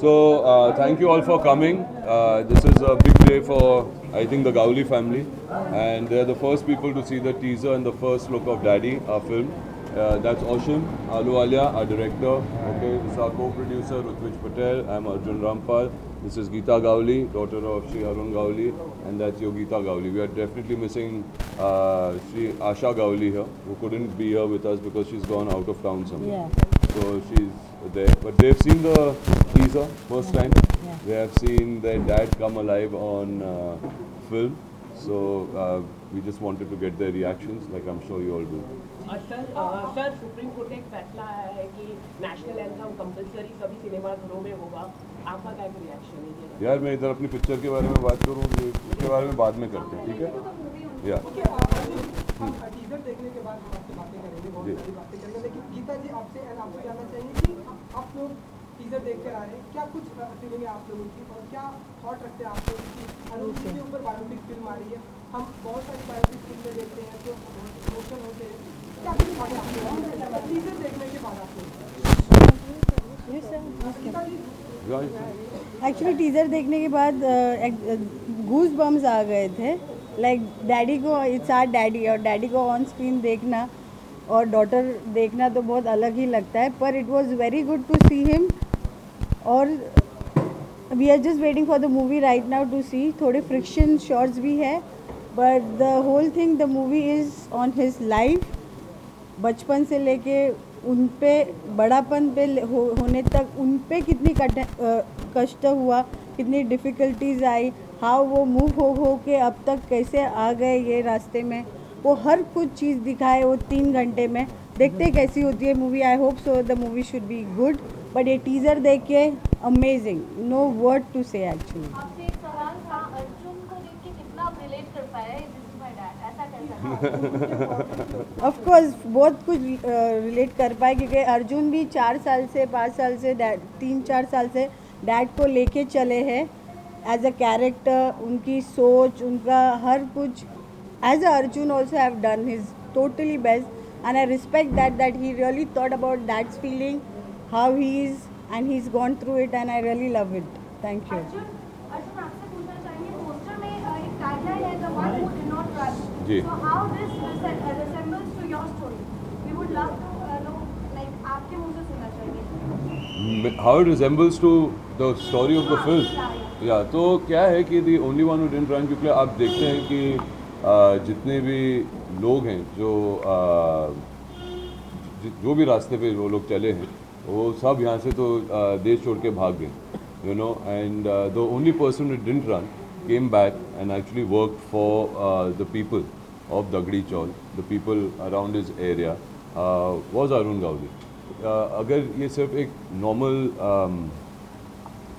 Thank you all for coming. This is a big day for, I think, the Gowli family. And they're the first people to see the teaser and the first look of Daddy, our film. That's Oshim Ahluwalia, our director. Okay, this is our co-producer, Rutvij Patel. I'm Arjun Rampal. This is Geeta Gowli, daughter of Sri Arun Gowli. And that's Yogita Gowli. We are definitely missing Sri Asha Gowli here, who couldn't be here with us because she's gone out of town somewhere. Yeah. So she's there. But they've seen the teaser first time. Yeah. They have seen their dad come alive on film. So we just wanted to get their reactions, like I'm sure you all do. Sir supreme court ने एक फैसला आया है कि national anthem compulsory सभी सिनेमाघरों में होगा, आपका क्या रिएक्शन है? यार मैं इधर अपनी पिक्चर के बारे में बात करूँ, उसके बारे में बाद में करते हैं, ठीक है? या टीजर देखने के बाद हम आपसे बातें करेंगे, बहुत सारी बातें करेंगे, लेकिन गीता जी आपसे जानना चाहिए कि आप लोग टीजर देख कर आ रहे हैं, क्या कुछ फीलिंग है आप लोगों की और क्या थॉट रखते हैं आप लोग कि अरुण जी के ऊपर बायोपिक फिल्म आ रही है? हम बहुत सारी बायोपिक फिल्में देखते हैं जो इमोशन होते हैं, क्या कुछ थॉट आपके टीजर देखने के बाद आप लोग? एक्चुअली टीज़र देखने के बाद गूज बम्स आ गए थे. लाइक डैडी को, इट्स आर डैडी, और डैडी को ऑन स्क्रीन देखना और डॉटर देखना तो बहुत अलग ही लगता है. पर it was very good to see him. और we are just waiting for the movie right now to see. थोड़े फ्रिक्शन शॉट्स भी है, but the whole thing, the movie is on his life. बचपन से लेके उन पे बड़ापन पे होने तक उन पे कितनी कष्ट हुआ, कितनी डिफ़िकल्टीज आई, हाउ वो मूव हो के अब तक कैसे आ गए ये रास्ते में, वो हर कुछ चीज़ दिखाए वो 3 घंटे में. देखते कैसी होती है movie. I hope so the movie should be good. But ये टीज़र देख के अमेजिंग, नो वर्ड टू से एक्चुअली. आपसे एक सवाल था, अर्जुन को देख के कितना आप रिलेट कर पाए? दिस इज माय डैड, ऐसा कैसा? ऑफ कोर्स बहुत कुछ रिलेट कर पाए, क्योंकि अर्जुन भी 4 साल से 5 साल से 3-4 साल से डैड को लेके चले हैं एज अ कैरेक्टर. उनकी सोच, उनका हर कुछ, as a Arjun also have done his totally best. And I respect that he really thought about that's feeling, how he is, and he is gone through it, and I really love it. Thank you. Arjun आपसे पूछना चाहेंगे, poster में एक tagline है, the one who did not run. जी. So how this resembles to your story? We would love to know, like आपके मुंह से सुनना चाहिए. How it resembles to the story of the film. या तो क्या है कि the only one who didn't run, क्योंकि आप देखते हैं कि जितने भी लोग हैं जो भी रास्ते पे वो लोग चले हैं, वो सब यहाँ से तो देश छोड़ के भाग गए, you know, and the only person who didn't run came back and actually worked for the people of Dagdi Chaul, the people around his area, was Arun Gowli. अगर ये सिर्फ एक नॉर्मल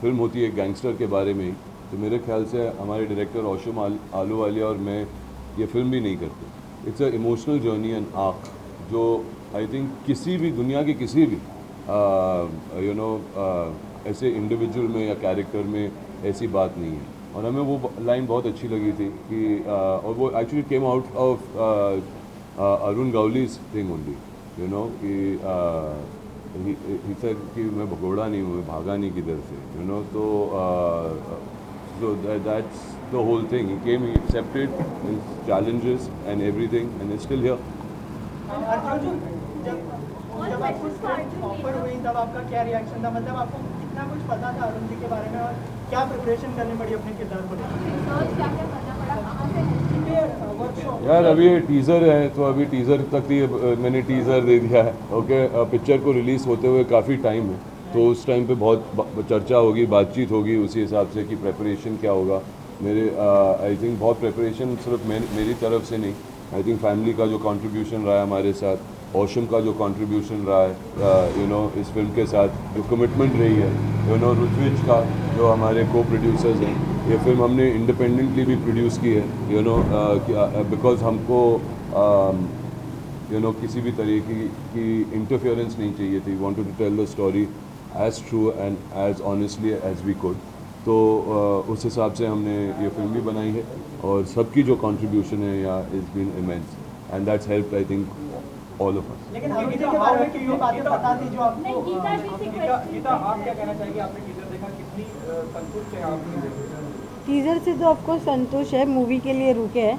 फिल्म होती है गैंगस्टर के बारे में ही, तो मेरे ख्याल से हमारे डायरेक्टर ओशिम आहलूवालिया और मैं ये फिल्म भी नहीं करते. It's a emotional journey and arc जो आई थिंक किसी भी दुनिया के किसी भी ऐसे इंडिविजुअल में या कैरेक्टर में ऐसी बात नहीं है. और हमें वो लाइन बहुत अच्छी लगी थी कि और वो actually came out of Arun Gawli's thing only, you know, कि he said कि मैं भगोड़ा नहीं हूँ, मैं भागा नहीं किधर से, you know. So that's the whole thing. He came, he accepted his challenges and everything, and is still here. Arjun, जब आपको स्क्रिप्ट ऑफर हुई तब आपका क्या रिएक्शन था? मतलब आपको कितना कुछ पता था अरुण जी के बारे में और क्या प्रिपरेशन करनी पड़ी अपने किरदार को लेकर? क्या क्या करना पड़ा, कहाँ से? वर्कशॉप. यार अभी ये टीज़र है तो अभी टीज़र तक ही मैंने टीज़र दे दिया है. ओके, पिक्चर को रिलीज़ होते हुए काफ़ी टाइम है, तो उस टाइम पे बहुत चर्चा होगी, बातचीत होगी उसी हिसाब से कि प्रेपरेशन क्या होगा. मेरे आई थिंक बहुत प्रेपरेशन सिर्फ मेरी तरफ से नहीं, आई थिंक फैमिली का जो कंट्रीब्यूशन रहा है हमारे साथ, ओशम का जो कंट्रीब्यूशन रहा है, यू नो, इस फिल्म के साथ जो कमिटमेंट रही है, यू नो, रुत्विज का जो हमारे को प्रोड्यूसर्स हैं. ये फिल्म हमने इंडिपेंडेंटली भी प्रोड्यूस की है, यू नो, बिकॉज हमको यू नो किसी भी तरीके की इंटरफेरेंस नहीं चाहिए थी. Wanted to tell the story as true and as honestly as we could. तो उस हिसाब से हमने ये फिल्म भी बनाई है और सबकी जो कंट्रीब्यूशन है या is been immense, and that's helped I think all of us. लेकिन अरुण जी के बारे में क्यों बातें पता थी जो आपको? नहीं, गीता जी से गीता, आप क्या कहना चाहेंगे? आपने टीजर देखा, कितनी संतुष्ट है आप टीज़र से तो ऑफकोर्स संतोष है, मूवी के लिए रुके हैं,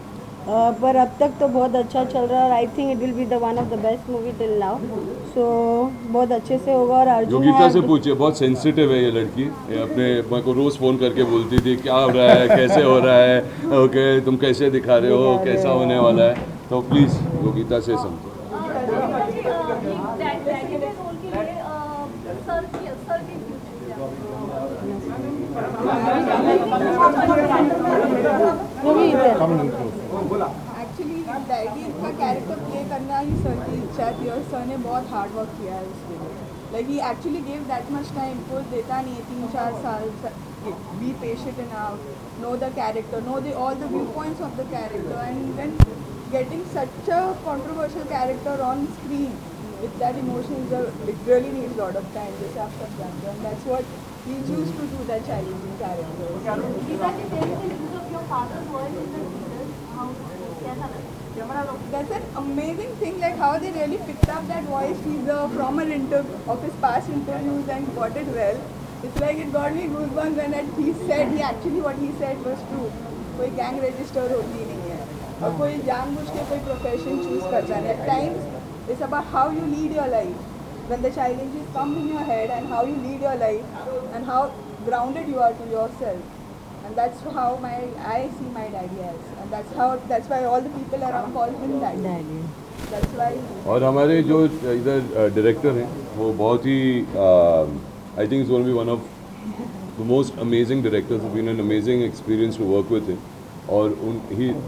पर अब तक तो बहुत अच्छा चल रहा है और I think it will be the one of the best movie till now. So बहुत अच्छे से होगा। और अर्जुन योगिता से पूछिए, बहुत सेंसिटिव है ये लड़की, ये अपने मेरे को रोज़ फ़ोन करके बोलती थी क्या हो रहा है, कैसे हो रहा है, ओके तुम कैसे दिखा रहे हो, कैसा होने वाला है, तो प्लीज़ योगिता से समझो। एक्चुअली डैडी का कैरेक्टर प्ले करना ही सर की इच्छा थी और सर ने बहुत हार्ड वर्क किया है उसके लिए। Like he actually give that much time, कोई देता नहीं है 3-4 साल। Be patient enough, know the character, know the all the view points of the character, and then getting such a controversial character on screen with that emotions, it really needs a lot of time, जैसे आप सब जानते हैं, and that's what we choose to do, that challenging character. That's an amazing thing, like how they really picked up that voice. He's from a of his past interviews and got it well. It's like it got me goosebumps when he said, what he said was true. कोई gang register होती नहीं है और कोई जानबूझ के कोई profession choose करता है. At times it's about how you lead your life when the challenges come in your head, and how you lead your life and how grounded you are to yourself. And that's how I see my daddy as, and that's why all the people around call him daddy. That's why. और हमारे जो इधर director हैं वो बहुत ही I think is going to be one of the most amazing directors, been an amazing experience to work with him. और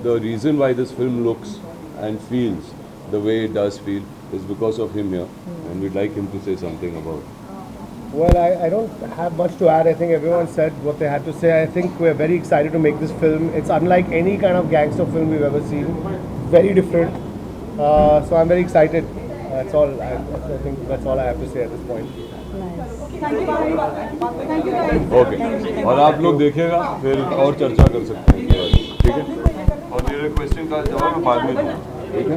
the reason why this film looks and feels the way it does feel is because of him here, and we'd like him to say something about it. Well, I don't have much to add. I think everyone said what they had to say. I think we're very excited to make this film. It's unlike any kind of gangster film we've ever seen. Very different. So I'm very excited. That's all. I think that's all I have to say at this point. Okay. और आप लोग देखिएगा फिर और चर्चा कर सकते हैं, ठीक है? और मेरे क्वेश्चन का जवाब मैं बाद में दूँगा, ठीक है?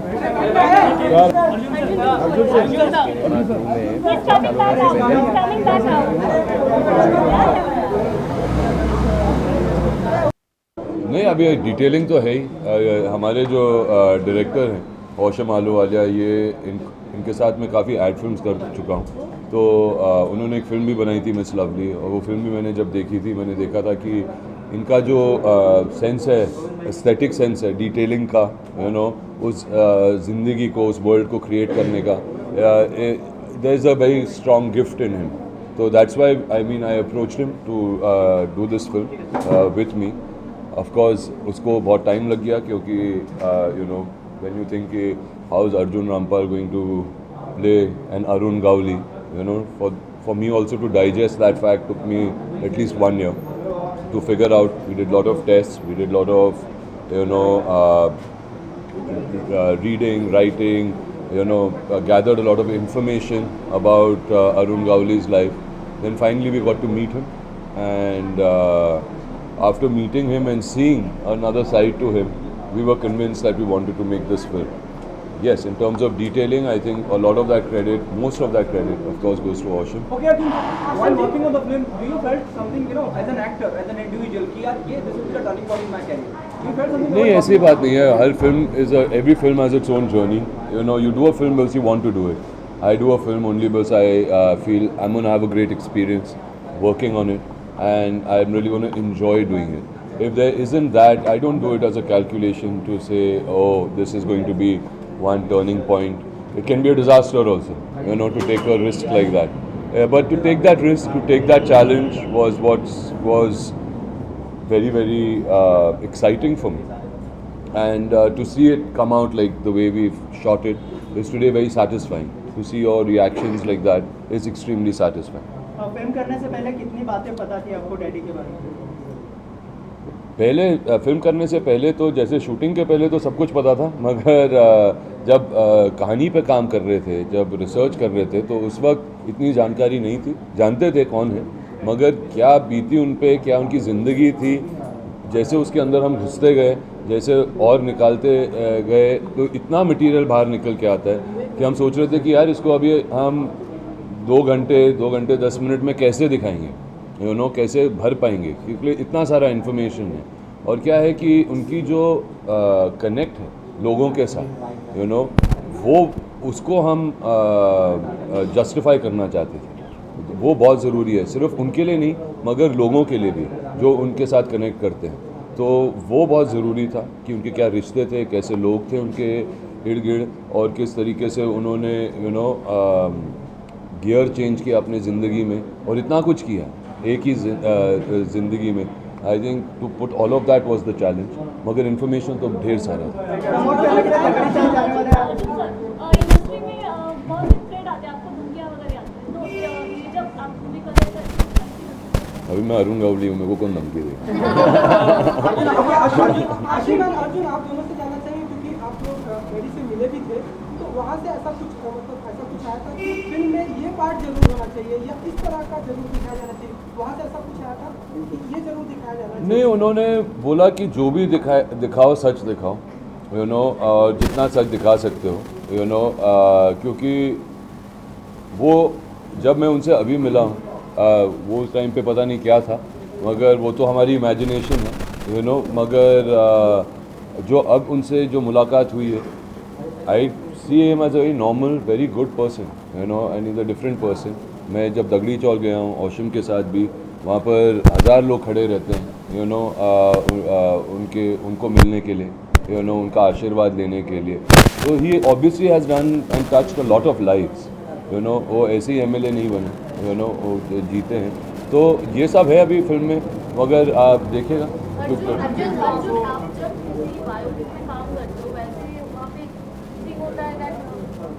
नहीं, अभी डिटेलिंग तो है ही. हमारे जो डायरेक्टर हैं औशम आलूवालिया, ये इनके साथ मैं काफ़ी एड फिल्म्स कर चुका हूँ. तो उन्होंने एक फ़िल्म भी बनाई थी मिस लवली, और वो फिल्म भी मैंने जब देखी थी मैंने देखा था कि इनका जो सेंस है, एस्थेटिक सेंस है डिटेलिंग का, यू नो, उस ज़िंदगी को, उस वर्ल्ड को क्रिएट करने का, there is a very strong gift in him. तो that's why I approached him to do this film with me. Of course उसको बहुत टाइम लग गया क्योंकि you know when you think how is Arjun Rampal going to play an Arun Gawli, you know, for me also to digest that fact took me at least 1 year to figure out. We did a lot of tests, we did a lot of, you know, reading, writing, you know, gathered a lot of information about Arun Gawli's life. Then finally we got to meet him, and after meeting him and seeing another side to him, we were convinced that we wanted to make this film. Yes, in terms of detailing, I think a lot of that credit, most of that credit, of course, goes to Osham. Okay, while working on the film, do you felt something, you know, as an actor, as an individual, कि यार ये this will be the turning point in my career? You felt something? नहीं, ऐसी बात नहीं है. हर film every film has its own journey. You know, you do a film because you want to do it. I do a film only because I feel I'm going to have a great experience working on it, and I'm really going to enjoy doing it. If there isn't that, I don't do it as a calculation to say, oh, this is going to be one turning point. It can be a disaster also, you know, to take a risk like that. But to take that risk, to take that challenge was very, very exciting for me. And to see it come out like the way we've shot it is today very satisfying. To see your reactions like that is extremely satisfying. Film करने से पहले कितनी बातें पता थी आपको daddy के बारे में? पहले फिल्म करने से पहले तो जैसे शूटिंग के पहले तो सब कुछ पता था, मगर जब कहानी पे काम कर रहे थे, जब रिसर्च कर रहे थे, तो उस वक्त इतनी जानकारी नहीं थी. जानते थे कौन है, मगर क्या बीती उन पे, क्या उनकी ज़िंदगी थी, जैसे उसके अंदर हम घुसते गए, जैसे और निकालते गए, तो इतना मटेरियल बाहर निकल के आता है कि हम सोच रहे थे कि यार इसको अभी हम 2 घंटे 10 मिनट में कैसे दिखाएंगे. कैसे भर पाएंगे, क्योंकि इतना सारा इन्फॉर्मेशन है। और क्या है कि उनकी जो कनेक्ट है लोगों के साथ, वो उसको हम जस्टिफाई करना चाहते थे। वो बहुत ज़रूरी है, सिर्फ उनके लिए नहीं मगर लोगों के लिए भी जो उनके साथ कनेक्ट करते हैं। तो वो बहुत ज़रूरी था कि उनके क्या रिश्ते थे, कैसे लोग थे उनके इर्द गिर्द, और किस तरीके से उन्होंने गियर चेंज किया अपनी ज़िंदगी में और इतना कुछ किया एक ही ज़िंदगी में। I think to put all of that was the challenge, मगर इन्फॉर्मेशन तो ढेर सारा था। इंडस्ट्री में बहुत थ्रेड आते हैं, आपको धमकियां वगैरह आती हैं, तो ये जब आप मूवी कर रहे थे अभी मैं अरुण गवली हूँ, मेरे को कौन धमकी देगा। अर्जुन आप दोनों से जानना चाहिए क्योंकि आप लोग मेरी से मिले भी थे, तो वहाँ से ऐसा कुछ मतलब ऐसा कुछ आया था कि फिल्म में ये पार्ट जरूर होना चाहिए या इस तरह का जरूर दिखाया जाना चाहिए, वहाँ से ऐसा कुछ आया था कि ये जरूर दिखाया जाना चाहिए? नहीं, उन्होंने बोला कि जो भी दिखाओ सच दिखाओ, जितना सच दिखा सकते हो, क्योंकि वो जब मैं उनसे अभी मिला हूँ, वो उस टाइम पे पता नहीं क्या था, मगर वो तो हमारी इमेजिनेशन है, मगर जो अब उनसे जो मुलाकात हुई है, I see him as a very normal very good person, and is a different person. मैं जब दगड़ी चौल गया हूँ औशम के साथ भी, वहाँ पर 1000 लोग खड़े रहते हैं, उनको मिलने के लिए, उनका आशीर्वाद लेने के लिए। तो he obviously has done and touched a lot of lives, वो ऐसे ही एमएलए नहीं बने, वो जीते हैं। तो ये सब है अभी फिल्म में, मगर आप देखिएगा। अर्जुन आप जब किसी बायोपिक में काम करते हो, वैसे वहाँ पे थिंग होता है that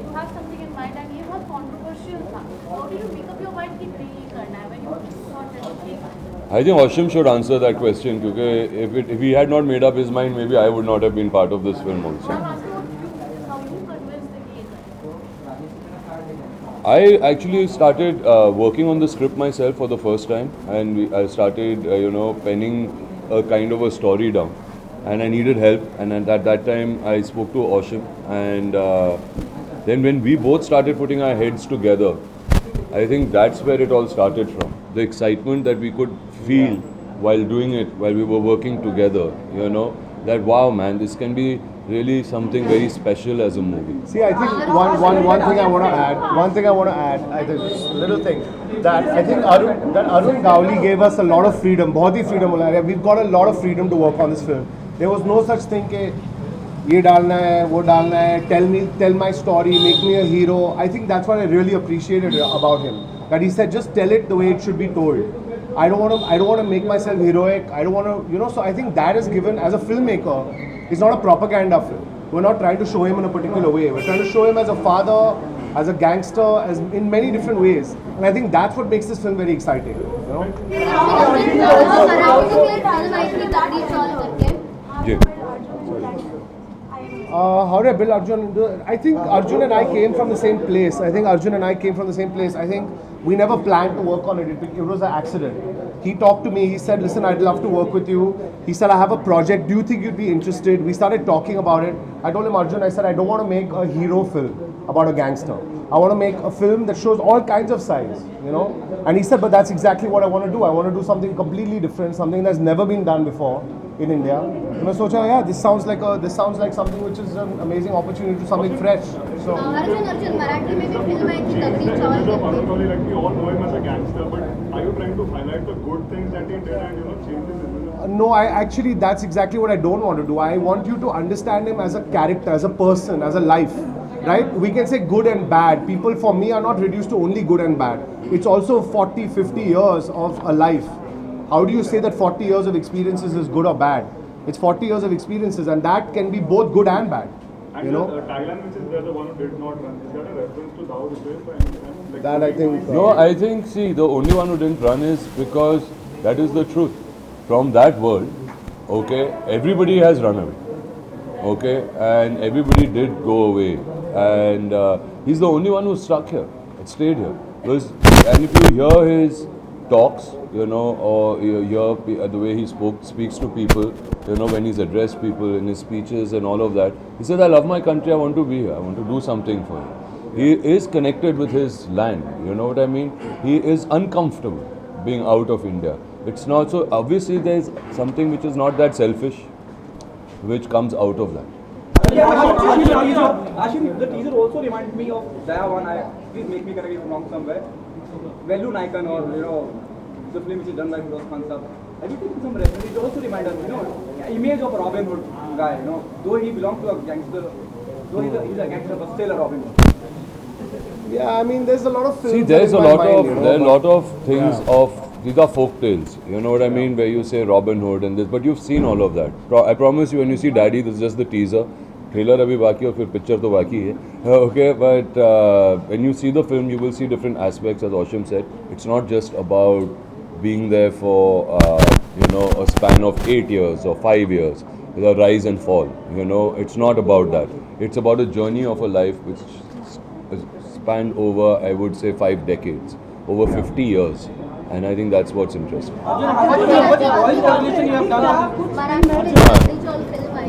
you have something in mind and ये बहुत कंट्रोवर्शियल था। How do you make up your mind कि नहीं करना है when you thought that okay? I think Oshim should answer that question, because if he had not made up his mind, maybe I would not have been part of this film also. I'm asking how you convinced that ये करना? I actually started working on the script myself for the first time, and I started, penning a kind of a story down, and I needed help. And at that time, I spoke to Oshim, and then when we both started putting our heads together, I think that's where it all started from. The excitement that we could feel while doing it, while we were working together, that wow, man, this can be really something very special as a movie. See, I think one thing I want to add. One thing I want to add. I think just a little thing that I think Arun Gawli gave us a lot of freedom. बहुत ही freedom मिला है. We've got a lot of freedom to work on this film. There was no such thing कि ये डालना है, वो डालना है. Tell my story, make me a hero. I think that's what I really appreciated about him. That he said, just tell it the way it should be told. I don't want to make myself heroic. I don't want to, so I think that is given as a filmmaker. It's not a propaganda film. We're not trying to show him in a particular way. We're trying to show him as a father, as a gangster, as in many different ways. And I think that's what makes this film very exciting. Ji. How did I build Arjun? I think Arjun and I came from the same place. I think we never planned to work on it. It was an accident. He talked to me. He said, listen, I'd love to work with you. He said, I have a project. Do you think you'd be interested? We started talking about it. I told him, Arjun, I said, I don't want to make a hero film about a gangster. I want to make a film that shows all kinds of sides, And he said, but that's exactly what I want to do. I want to do something completely different, something that's never been done before in India. And I thought, yeah, this sounds like something which is an amazing opportunity to do something fresh. So. Arjun Marathi में भी film आई थी दगड़ी चौल Arun, like we all know him as a gangster, but are you trying to highlight the good things that he did and change his image? No, that's exactly what I don't want to do. I want you to understand him as a character, as a person, as a life. Right? We can say good and bad. People for me are not reduced to only good and bad. It's also 40, 50 years of a life. How do you say that 40 years of experiences is good or bad? It's 40 years of experiences, and that can be both good and bad. And the tagline which is there, the one who did not run, is that a reference to Dawood Hussain? Like That I think. No, I think, see, the only one who didn't run is because that is the truth. From that world, okay, everybody has run away. Okay, and everybody did go away. And he's the only one who stuck here, stayed here. And if you hear his talks, or you hear the way he speaks to people, when he's addressed people in his speeches and all of that, he says, I love my country, I want to be here, I want to do something for it. He is connected with his land, you know what I mean? He is uncomfortable being out of India. It's not so obviously there's something which is not that selfish, which comes out of that. Ashim, the teaser also reminded me of Dayawan. Please make me correct if I'm wrong somewhere. Velu Naikan, or the film which is done by Firoz Khan sir. Have you taken some reference? It also reminds us, image of a Robin Hood guy. Though he belongs to a gangster, though he's a gangster, but still a Robin Hood. Yeah, I mean, there's a lot of films. See, there's a in my lot mind, of you know, there are a but- lot of things these are folk tales. You know what I mean? Where you say Robin Hood and this, but you've seen all of that. I promise you, when you see Daddy, this is just the teaser. Trailer abhi baki hai, फिर picture तो बाकी है. Okay, but when you see the film, you will see different aspects. As Oshim said, it's not just about being there for a span of 8 years or 5 years, the rise and fall. It's not about that. It's about a journey of a life which spanned over, I would say, 5 decades, over 50 years, and I think that's what's interesting.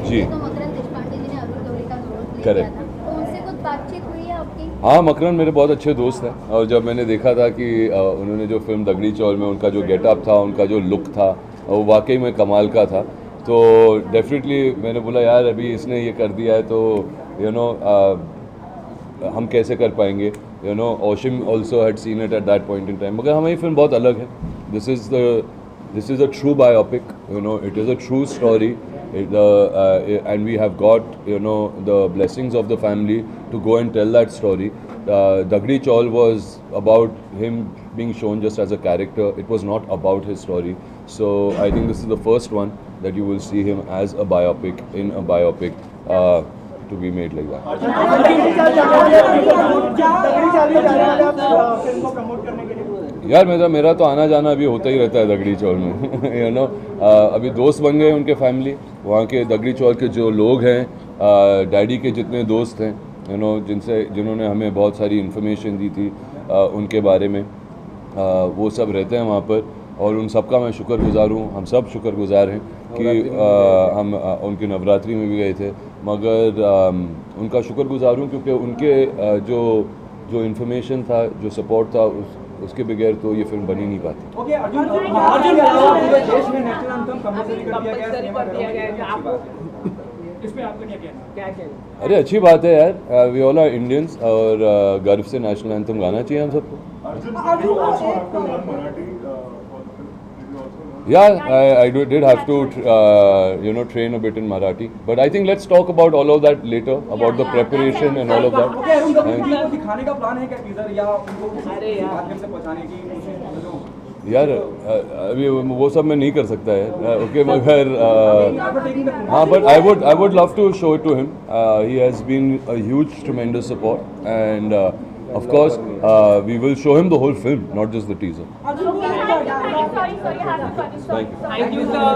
Ji. Correct. हाँ, मकरन मेरे बहुत अच्छे दोस्त हैं, और जब मैंने देखा था कि उन्होंने जो फिल्म दगड़ी चौल में उनका जो गेटअप था, उनका जो लुक था, वो वाकई में कमाल का था, तो डेफिनेटली मैंने बोला यार अभी इसने ये कर दिया है तो हम कैसे कर पाएंगे. Oshim also had seen it at that point in time, मगर हमारी फिल्म बहुत अलग है. This is a true biopic, it is a true story. And we have got the blessings of the family to go and tell that story. Dagdi Chaul was about him being shown just as a character. It was not about his story. So I think this is the first one that you will see him as a biopic in a biopic to be made like that. यार मेरा तो आना जाना अभी होता ही रहता है दगड़ी चौल में. अभी दोस्त बन गए उनके फैमिली, वहाँ के दगड़ी चौल के जो लोग हैं, डैडी के जितने दोस्त हैं, जिन्होंने हमें बहुत सारी इन्फॉर्मेशन दी थी उनके बारे में, वो सब रहते हैं वहाँ पर, और उन सब का मैं शुक्रगुजार हूँ. हम सब शुक्रगुजार हैं कि हम उनकी नवरात्रि में भी गए थे, मगर उनका शुक्रगुजार हूँ क्योंकि उनके जो इन्फॉर्मेशन था, जो सपोर्ट था, उसके बगैर तो ये फिल्म बनी नहीं पाती. Okay, अर्जुन देश में नेशनल एंथम कंपल्सरी कर दिया गया है. इस पे आपका क्या कहना है? अरे अच्छी बात है यार, वी ऑल आर इंडियंस, और गर्व से नेशनल एंथम गाना चाहिए हम सबको. Arjun, you also have to learn Marathi for the film. Did you also learn? Yeah, I did have to train a bit in Marathi, but I think let's talk about all of that later, about the preparation and all of that. Okay, Arjun, को दिखाने का plan है क्या teaser, या उनको किसी माध्यम से पहुंचाने की कोशिश? यार अभी वो सब मैं नहीं कर सकता है. ओके, मगर हाँ, but I would love to show it to him. He has been a huge, tremendous support, and of course we will show him the whole film, not just the teaser. Sorry, I have to cut you. Thank you. Thank you, sir.